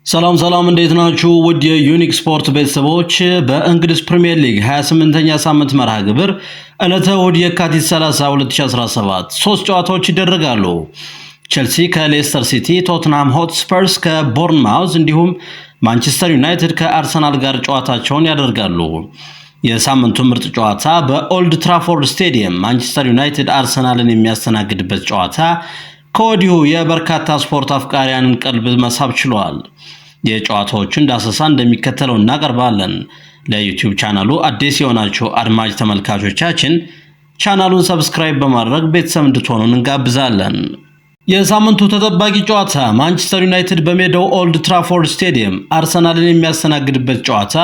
ሰላም እንዴት ናችሁ? ውድ የዩኒክ ስፖርት ቤተሰቦች በእንግሊዝ ፕሪሚየር ሊግ 28ኛ ሳምንት መርሃ ግብር ዕለተ እሁድ የካቲት 30 2017 ሶስት ጨዋታዎች ይደረጋሉ። ቼልሲ ከሌስተር ሲቲ፣ ቶትንሃም ሆትስፐርስ ከቦርንማውዝ እንዲሁም ማንቸስተር ዩናይትድ ከአርሰናል ጋር ጨዋታቸውን ያደርጋሉ። የሳምንቱ ምርጥ ጨዋታ በኦልድ ትራፎርድ ስቴዲየም ማንቸስተር ዩናይትድ አርሰናልን የሚያስተናግድበት ጨዋታ ከወዲሁ የበርካታ ስፖርት አፍቃሪያንን ቀልብ መሳብ ችሏል። የጨዋታዎቹን ዳሰሳ እንደሚከተለው እናቀርባለን። ለዩቲዩብ ቻናሉ አዲስ የሆናችሁ አድማጭ ተመልካቾቻችን ቻናሉን ሰብስክራይብ በማድረግ ቤተሰብ እንድትሆኑ እንጋብዛለን። የሳምንቱ ተጠባቂ ጨዋታ ማንቸስተር ዩናይትድ በሜዳው ኦልድ ትራፎርድ ስቴዲየም አርሰናልን የሚያስተናግድበት ጨዋታ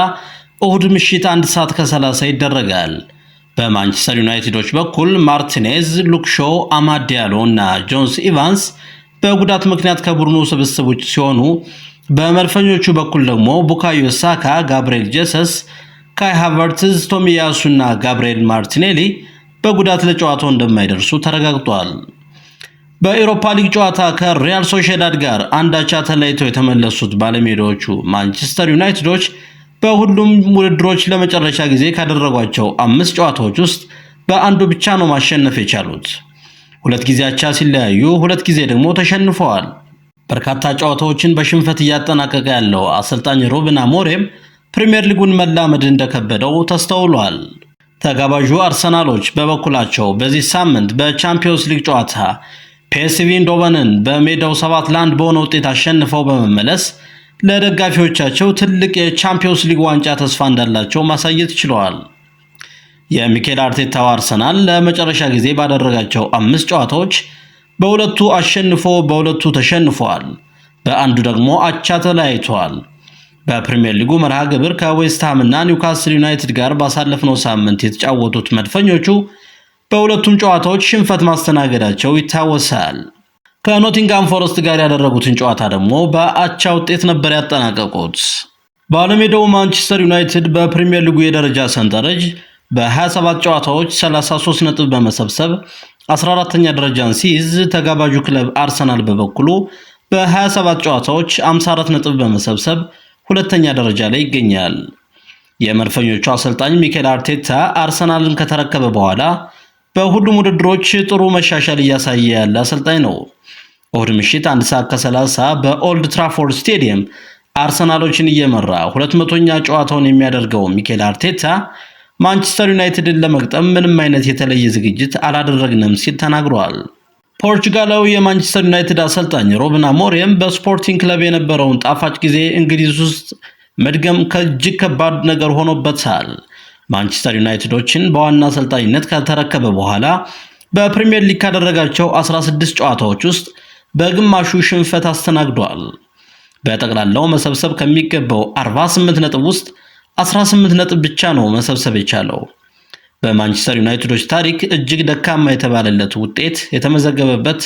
እሁድ ምሽት 1 ሰዓት ከ30 ይደረጋል። በማንቸስተር ዩናይትዶች በኩል ማርቲኔዝ፣ ሉክ ሾው፣ አማድ ዲያሎ እና ጆንስ ኢቫንስ በጉዳት ምክንያት ከቡድኑ ስብስብ ውጭ ሲሆኑ በመድፈኞቹ በኩል ደግሞ ቡካዮ ሳካ፣ ጋብሪኤል ጄሰስ፣ ካይ ሃቨርትዝ፣ ቶሚያሱ እና ጋብሪኤል ማርቲኔሊ በጉዳት ለጨዋታው እንደማይደርሱ ተረጋግጧል። በኤሮፓ ሊግ ጨዋታ ከሪያል ሶሼዳድ ጋር አንድ አቻ ተለያይተው የተመለሱት ባለሜዳዎቹ ማንቸስተር ዩናይትዶች በሁሉም ውድድሮች ለመጨረሻ ጊዜ ካደረጓቸው 5 ጨዋታዎች ውስጥ በአንዱ ብቻ ነው ማሸነፍ የቻሉት። 2 ጊዜ አቻ ሲለያዩ 2 ጊዜ ደግሞ ተሸንፈዋል። በርካታ ጨዋታዎችን በሽንፈት እያጠናቀቀ ያለው አሰልጣኝ ሩበን አሞሪም ፕሪሚየር ሊጉን መላመድ እንደከበደው ተስተውሏል። ተጋባዡ አርሰናሎች በበኩላቸው በዚህ ሳምንት በቻምፒዮንስ ሊግ ጨዋታ ፒኤስቪ ኢንዶቨንን በሜዳው 7-1 በሆነ ውጤት አሸንፈው በመመለስ ለደጋፊዎቻቸው ትልቅ የቻምፒዮንስ ሊግ ዋንጫ ተስፋ እንዳላቸው ማሳየት ችለዋል። የሚኬል አርቴታው አርሰናል ለመጨረሻ ጊዜ ባደረጋቸው 5 ጨዋታዎች በሁለቱ አሸንፎ በሁለቱ ተሸንፈዋል። በአንዱ ደግሞ አቻ ተለያይተዋል። በፕሪሚየር ሊጉ መርሃ ግብር ከዌስትሃም እና ኒውካስል ዩናይትድ ጋር ባሳለፍነው ሳምንት የተጫወቱት መድፈኞቹ በሁለቱም ጨዋታዎች ሽንፈት ማስተናገዳቸው ይታወሳል። ከኖቲንጋም ፎረስት ጋር ያደረጉትን ጨዋታ ደግሞ በአቻ ውጤት ነበር ያጠናቀቁት። ባለሜዳው ማንቸስተር ዩናይትድ በፕሪሚየር ሊጉ የደረጃ ሰንጠረዥ በ27 ጨዋታዎች 33 ነጥብ በመሰብሰብ 14ኛ ደረጃን ሲይዝ፣ ተጋባዡ ክለብ አርሰናል በበኩሉ በ27 ጨዋታዎች 54 ነጥብ በመሰብሰብ ሁለተኛ ደረጃ ላይ ይገኛል። የመድፈኞቹ አሰልጣኝ ሚኬል አርቴታ አርሰናልን ከተረከበ በኋላ በሁሉም ውድድሮች ጥሩ መሻሻል እያሳየ ያለ አሰልጣኝ ነው። እሁድ ምሽት 1 ሰዓት ከ30 በኦልድ ትራፎርድ ስቴዲየም አርሰናሎችን እየመራ 200ኛ ጨዋታውን የሚያደርገው ሚኬል አርቴታ ማንቸስተር ዩናይትድን ለመግጠም ምንም አይነት የተለየ ዝግጅት አላደረግንም ሲል ተናግሯል። ፖርቹጋላዊ የማንቸስተር ዩናይትድ አሰልጣኝ ሩበን አሞሪም በስፖርቲንግ ክለብ የነበረውን ጣፋጭ ጊዜ እንግሊዝ ውስጥ መድገም እጅግ ከባድ ነገር ሆኖበታል። ማንቸስተር ዩናይትዶችን በዋና አሰልጣኝነት ከተረከበ በኋላ በፕሪሚየር ሊግ ካደረጋቸው 16 ጨዋታዎች ውስጥ በግማሹ ሽንፈት አስተናግዷል። በጠቅላላው መሰብሰብ ከሚገባው 48 ነጥብ ውስጥ 18 ነጥብ ብቻ ነው መሰብሰብ የቻለው። በማንቸስተር ዩናይትዶች ታሪክ እጅግ ደካማ የተባለለት ውጤት የተመዘገበበት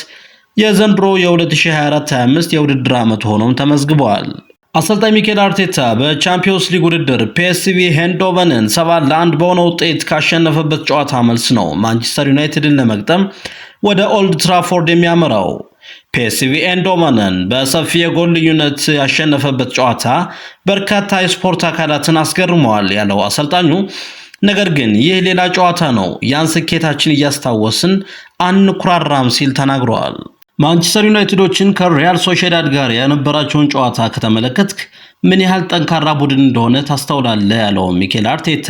የዘንድሮ የ2024-25 የውድድር ዓመት ሆኖም ተመዝግቧል። አሰልጣኝ ሚኬል አርቴታ በቻምፒዮንስ ሊግ ውድድር ፒኤስቪ ኢንዶቨንን 7-1 በሆነ ውጤት ካሸነፈበት ጨዋታ መልስ ነው ማንቸስተር ዩናይትድን ለመግጠም ወደ ኦልድ ትራፎርድ የሚያመራው። ፒኤስቪ ኢንዶቨንን በሰፊ የጎል ልዩነት ያሸነፈበት ጨዋታ በርካታ የስፖርት አካላትን አስገርመዋል ያለው አሰልጣኙ፣ ነገር ግን ይህ ሌላ ጨዋታ ነው፣ ያን ስኬታችን እያስታወስን አንኩራራም ሲል ተናግሯል። ማንቸስተር ዩናይትዶችን ከሪያል ሶሼዳድ ጋር የነበራቸውን ጨዋታ ከተመለከትክ ምን ያህል ጠንካራ ቡድን እንደሆነ ታስተውላለህ ያለው ሚኬል አርቴታ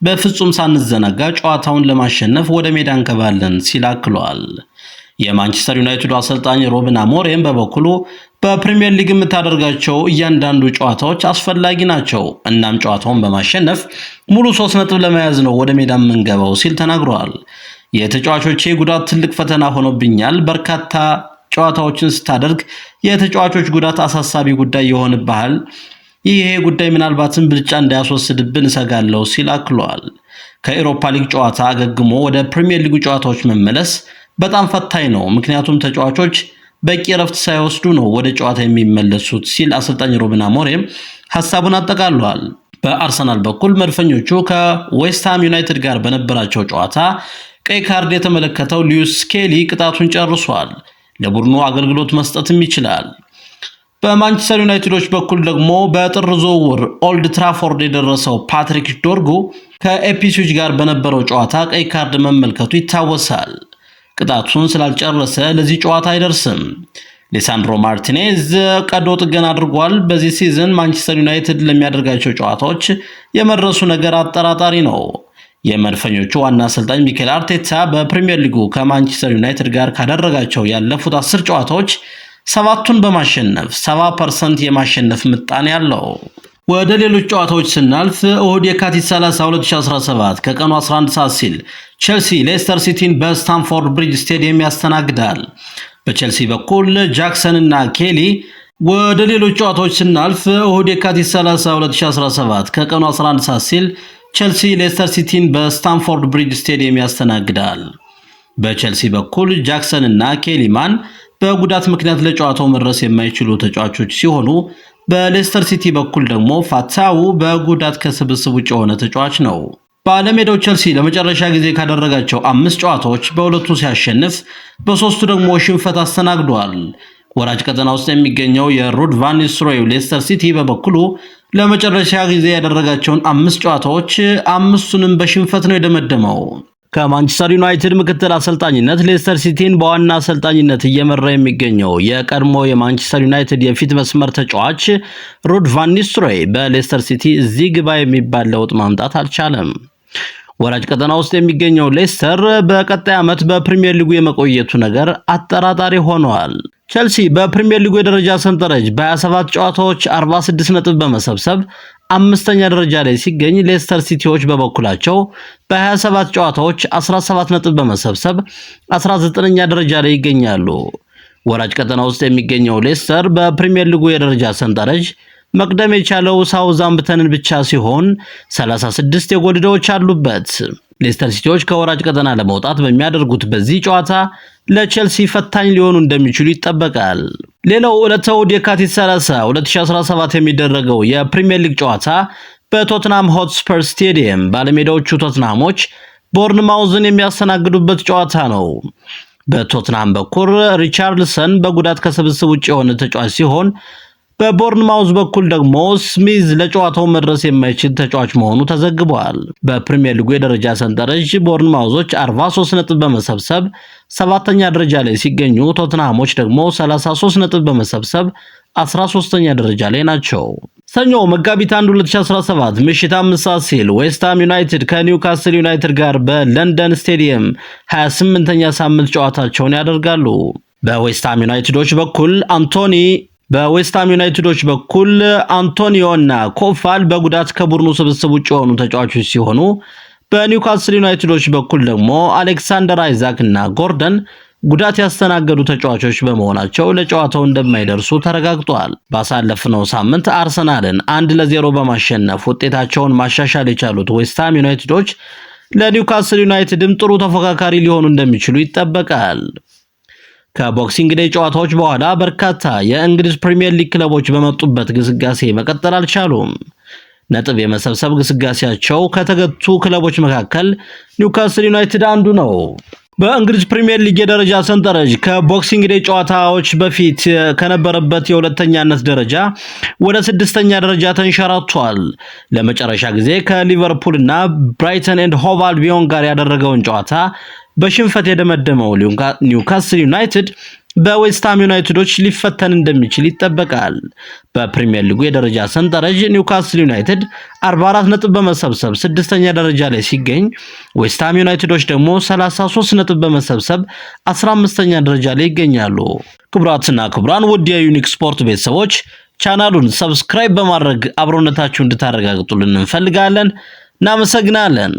በፍጹም ሳንዘናጋ ጨዋታውን ለማሸነፍ ወደ ሜዳ እንገባለን ሲል አክሏል። የማንቸስተር ዩናይትዱ አሰልጣኝ ሩበን አሞሪም በበኩሉ በፕሪሚየር ሊግ የምታደርጋቸው እያንዳንዱ ጨዋታዎች አስፈላጊ ናቸው፣ እናም ጨዋታውን በማሸነፍ ሙሉ 3 ነጥብ ለመያዝ ነው ወደ ሜዳ የምንገባው ሲል ተናግሯል። የተጫዋቾቼ ጉዳት ትልቅ ፈተና ሆኖብኛል። በርካታ ጨዋታዎችን ስታደርግ የተጫዋቾች ጉዳት አሳሳቢ ጉዳይ ይሆንብሃል። ይሄ ጉዳይ ምናልባትም ብልጫ እንዳያስወስድብን እሰጋለሁ ሲል አክሏል። ከኤሮፓ ሊግ ጨዋታ አገግሞ ወደ ፕሪሚየር ሊጉ ጨዋታዎች መመለስ በጣም ፈታኝ ነው፣ ምክንያቱም ተጫዋቾች በቂ ረፍት ሳይወስዱ ነው ወደ ጨዋታ የሚመለሱት ሲል አሰልጣኝ ሩበን አሞሪም ሐሳቡን አጠቃሏል። በአርሰናል በኩል መድፈኞቹ ከዌስትሃም ዩናይትድ ጋር በነበራቸው ጨዋታ ቀይ ካርድ የተመለከተው ሉዊስ ስኬሊ ቅጣቱን ጨርሷል። ለቡድኑ አገልግሎት መስጠትም ይችላል። በማንቸስተር ዩናይትዶች በኩል ደግሞ በጥር ዝውውር ኦልድ ትራፎርድ የደረሰው ፓትሪክ ዶርጉ ከኢፕስዊች ጋር በነበረው ጨዋታ ቀይ ካርድ መመልከቱ ይታወሳል። ቅጣቱን ስላልጨረሰ ለዚህ ጨዋታ አይደርስም። ሊሳንድሮ ማርቲኔዝ ቀዶ ጥገና አድርጓል። በዚህ ሲዝን ማንቸስተር ዩናይትድ ለሚያደርጋቸው ጨዋታዎች የመድረሱ ነገር አጠራጣሪ ነው። የመድፈኞቹ ዋና አሰልጣኝ ሚኬል አርቴታ በፕሪሚየር ሊጉ ከማንቸስተር ዩናይትድ ጋር ካደረጋቸው ያለፉት 10 ጨዋታዎች 7ቱን በማሸነፍ 70% የማሸነፍ ምጣኔ ያለው። ወደ ሌሎች ጨዋታዎች ስናልፍ እሁድ የካቲት 30 2017 ከቀኑ 11 ሰዓት ሲል ቼልሲ ሌስተር ሲቲን በስታንፎርድ ብሪጅ ስቴዲየም ያስተናግዳል። በቼልሲ በኩል ጃክሰን እና ኬሊ። ወደ ሌሎች ጨዋታዎች ስናልፍ እሁድ የካቲት 30 2017 ከቀኑ 11 ሰዓት ሲል ቼልሲ ሌስተር ሲቲን በስታንፎርድ ብሪጅ ስቴዲየም ያስተናግዳል። በቼልሲ በኩል ጃክሰን እና ኬሊማን በጉዳት ምክንያት ለጨዋታው መድረስ የማይችሉ ተጫዋቾች ሲሆኑ በሌስተር ሲቲ በኩል ደግሞ ፋታው በጉዳት ከስብስብ ውጭ የሆነ ተጫዋች ነው። ባለሜዳው ቼልሲ ለመጨረሻ ጊዜ ካደረጋቸው 5 ጨዋታዎች በሁለቱ ሲያሸንፍ በሶስቱ ደግሞ ሽንፈት አስተናግዷል። ወራጅ ቀጠና ውስጥ የሚገኘው የሩድ ቫን ኒስተልሮይ ሌስተር ሲቲ በበኩሉ ለመጨረሻ ጊዜ ያደረጋቸውን 5 ጨዋታዎች 5ቱንም በሽንፈት ነው የደመደመው። ከማንቸስተር ዩናይትድ ምክትል አሰልጣኝነት ሌስተር ሲቲን በዋና አሰልጣኝነት እየመራ የሚገኘው የቀድሞ የማንቸስተር ዩናይትድ የፊት መስመር ተጫዋች ሩድ ቫን ኒስተልሮይ በሌስተር ሲቲ እዚህ ግባ የሚባል ለውጥ ማምጣት አልቻለም። ወራጅ ቀጠና ውስጥ የሚገኘው ሌስተር በቀጣይ ዓመት በፕሪሚየር ሊጉ የመቆየቱ ነገር አጠራጣሪ ሆኗል። ቼልሲ በፕሪሚየር ሊጉ የደረጃ ሰንጠረዥ በ27 ጨዋታዎች 46 ነጥብ በመሰብሰብ 5ኛ ደረጃ ላይ ሲገኝ ሌስተር ሲቲዎች በበኩላቸው በ27 ጨዋታዎች 17 ነጥብ በመሰብሰብ 19ኛ ደረጃ ላይ ይገኛሉ። ወራጅ ቀጠና ውስጥ የሚገኘው ሌስተር በፕሪሚየር ሊጉ የደረጃ ሰንጠረዥ መቅደም የቻለው ሳውዛምፕተንን ብቻ ሲሆን 36 የጎል ዕዳዎች አሉበት። ሌስተር ሲቲዎች ከወራጅ ቀጠና ለመውጣት በሚያደርጉት በዚህ ጨዋታ ለቼልሲ ፈታኝ ሊሆኑ እንደሚችሉ ይጠበቃል። ሌላው ዕለተ እሁድ የካቲት 30 2017 የሚደረገው የፕሪሚየር ሊግ ጨዋታ በቶትናም ሆትስፐር ስቴዲየም ባለሜዳዎቹ ቶትናሞች ቦርንማውዝን የሚያስተናግዱበት ጨዋታ ነው። በቶትናም በኩል ሪቻርልሰን በጉዳት ከስብስብ ውጭ የሆነ ተጫዋች ሲሆን በቦርንማውዝ በኩል ደግሞ ስሚዝ ለጨዋታው መድረስ የማይችል ተጫዋች መሆኑ ተዘግቧል። በፕሪሚየር ሊጉ የደረጃ ሰንጠረዥ ቦርንማውዞች 43 ነጥብ በመሰብሰብ 7ኛ ደረጃ ላይ ሲገኙ ቶትናሞች ደግሞ 33 ነጥብ በመሰብሰብ 13ኛ ደረጃ ላይ ናቸው። ሰኞ መጋቢት 1 2017 ምሽት 5 ሰዓት ሲል ዌስትሃም ዩናይትድ ከኒውካስል ዩናይትድ ጋር በለንደን ስቴዲየም 28ኛ ሳምንት ጨዋታቸውን ያደርጋሉ። በዌስትሃም ዩናይትዶች በኩል አንቶኒዮ እና ኮፋል በጉዳት ከቡድኑ ስብስብ ውጭ የሆኑ ተጫዋቾች ሲሆኑ በኒውካስል ዩናይትዶች በኩል ደግሞ አሌክሳንደር አይዛክ እና ጎርደን ጉዳት ያስተናገዱ ተጫዋቾች በመሆናቸው ለጨዋታው እንደማይደርሱ ተረጋግጧል። ባሳለፍነው ሳምንት አርሰናልን 1-0 በማሸነፍ ውጤታቸውን ማሻሻል የቻሉት ዌስትሃም ዩናይትዶች ለኒውካስል ዩናይትድም ጥሩ ተፎካካሪ ሊሆኑ እንደሚችሉ ይጠበቃል። ከቦክሲንግ ዴይ ጨዋታዎች በኋላ በርካታ የእንግሊዝ ፕሪሚየር ሊግ ክለቦች በመጡበት ግስጋሴ መቀጠል አልቻሉም። ነጥብ የመሰብሰብ ግስጋሴያቸው ከተገቱ ክለቦች መካከል ኒውካስል ዩናይትድ አንዱ ነው። በእንግሊዝ ፕሪሚየር ሊግ የደረጃ ሰንጠረዥ ከቦክሲንግ ዴይ ጨዋታዎች በፊት ከነበረበት የሁለተኛነት ደረጃ ወደ 6ኛ ደረጃ ተንሸራቷል። ለመጨረሻ ጊዜ ከሊቨርፑል እና ብራይተን ኤንድ ሆቭ አልቢዮን ጋር ያደረገውን ጨዋታ በሽንፈት የደመደመው ኒውካስል ዩናይትድ በዌስትሃም ዩናይትዶች ሊፈተን እንደሚችል ይጠበቃል። በፕሪሚየር ሊጉ የደረጃ ሰንጠረዥ ኒውካስል ዩናይትድ 44 ነጥብ በመሰብሰብ 6ኛ ደረጃ ላይ ሲገኝ ዌስትሃም ዩናይትዶች ደግሞ 33 ነጥብ በመሰብሰብ 15ኛ ደረጃ ላይ ይገኛሉ። ክቡራትና ክቡራን ውድ የዩኒክ ስፖርት ቤተሰቦች ቻናሉን ሰብስክራይብ በማድረግ አብሮነታችሁን እንድታረጋግጡልን እንፈልጋለን። እናመሰግናለን።